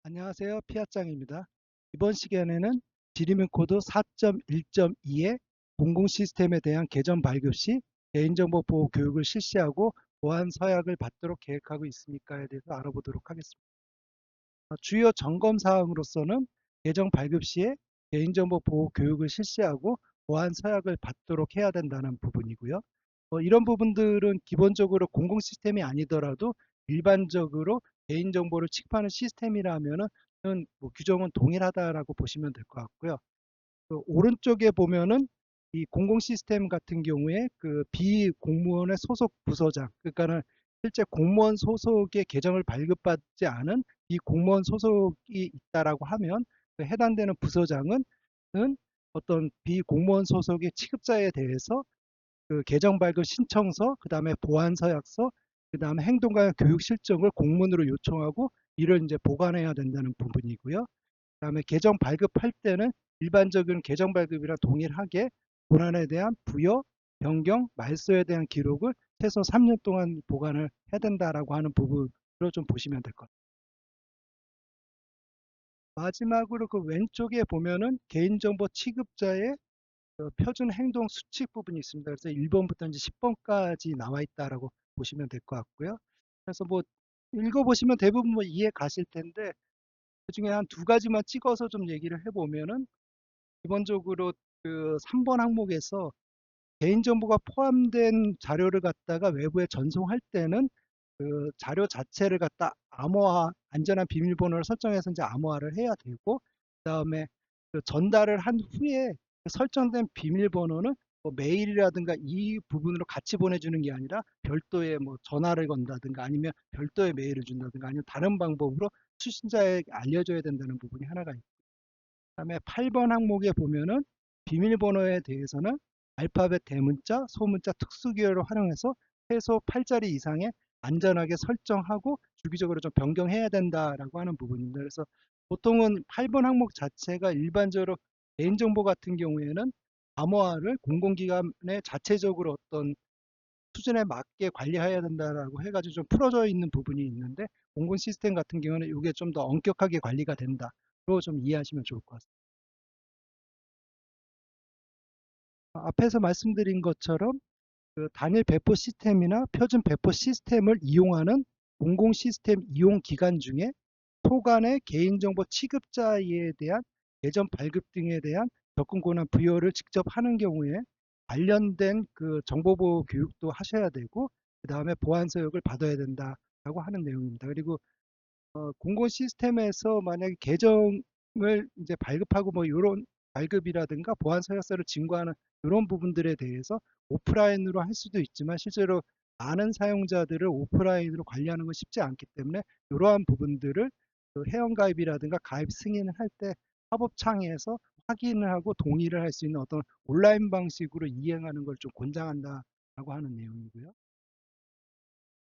안녕하세요. 피아짱입니다. 이번 시간에는 지리민 코드 4.1.2의 공공 시스템에 대한 개선 발급 시 개인정보 보호 교육을 실시하고 보안 서약을 받도록 계획하고 있습니까에 대해서 알아보도록 하겠습니다. 주요 점검 사항으로서는 개정 발급 시에 개인정보 보호 교육을 실시하고 보안 서약을 받도록 해야 된다는 부분이고요. 이런 부분들은 기본적으로 공공 시스템이 아니더라도 일반적으로 개인정보를 취급하는 시스템이라면은 뭐 규정은 동일하다라고 보시면 될 것 같고요. 그 오른쪽에 보면은 이 공공 시스템 같은 경우에 그 비공무원의 소속 부서장, 그러니까는 실제 공무원 소속의 계정을 발급받지 않은 비공무원 소속이 있다라고 하면 그 해당되는 부서장은 어떤 비공무원 소속의 취급자에 대해서 그 계정 발급 신청서, 그 다음에 보안 서약서, 그 다음에 행동과 교육 실적을 공문으로 요청하고 이를 이제 보관해야 된다는 부분이고요. 그다음에 계정 발급할 때는 일반적인 계정 발급이랑 동일하게 본안에 대한 부여, 변경, 말소에 대한 기록을 최소 3년 동안 보관을 해야 된다라고 하는 부분으로 좀 보시면 될 것 같아요. 마지막으로 그 왼쪽에 보면은 개인정보 취급자의 그 표준 행동 수칙 부분이 있습니다. 그래서 1번부터 이제 10번까지 나와 있다라고 보시면 될 것 같고요. 그래서 뭐 읽어보시면 대부분 뭐 이해 가실 텐데 그 중에 한 두 가지만 찍어서 좀 얘기를 해보면은 기본적으로 그 3번 항목에서 개인정보가 포함된 자료를 갖다가 외부에 전송할 때는 그 자료 자체를 갖다 암호화, 안전한 비밀번호를 설정해서 이제 암호화를 해야 되고, 그 다음에 그 전달을 한 후에 그 설정된 비밀번호는 뭐 메일이라든가 이 부분으로 같이 보내주는 게 아니라 별도의 뭐 전화를 건다든가 아니면 별도의 메일을 준다든가 아니면 다른 방법으로 수신자에게 알려줘야 된다는 부분이 하나가 있고, 그다음에 8번 항목에 보면은 비밀번호에 대해서는 알파벳 대문자, 소문자 특수기호를 활용해서 최소 8자리 이상의 안전하게 설정하고 주기적으로 좀 변경해야 된다라고 하는 부분입니다. 그래서 보통은 8번 항목 자체가 일반적으로 개인정보 같은 경우에는 암호화를 공공기관에 자체적으로 어떤 수준에 맞게 관리해야 된다라고 해가지고 좀 풀어져 있는 부분이 있는데, 공공 시스템 같은 경우는 이게 좀 더 엄격하게 관리가 된다로 좀 이해하시면 좋을 것 같습니다. 앞에서 말씀드린 것처럼 그 단일 배포 시스템이나 표준 배포 시스템을 이용하는 공공 시스템 이용 기간 중에 소간의 개인정보 취급자에 대한 예전 발급 등에 대한 접근 권한 부여를 직접 하는 경우에 관련된 그 정보보호 교육도 하셔야 되고, 그 다음에 보안 서역을 받아야 된다라고 하는 내용입니다. 그리고 공공 시스템에서 만약에 계정을 이제 발급하고 뭐 이런 발급이라든가 보안 서약서를 증거하는 이런 부분들에 대해서 오프라인으로 할 수도 있지만 실제로 많은 사용자들을 오프라인으로 관리하는 건 쉽지 않기 때문에 이러한 부분들을 그 회원가입이라든가 가입 승인을 할 때 사법창에서 확인을 하고 동의를 할 수 있는 어떤 온라인 방식으로 이행하는 걸 좀 권장한다라고 하는 내용이고요.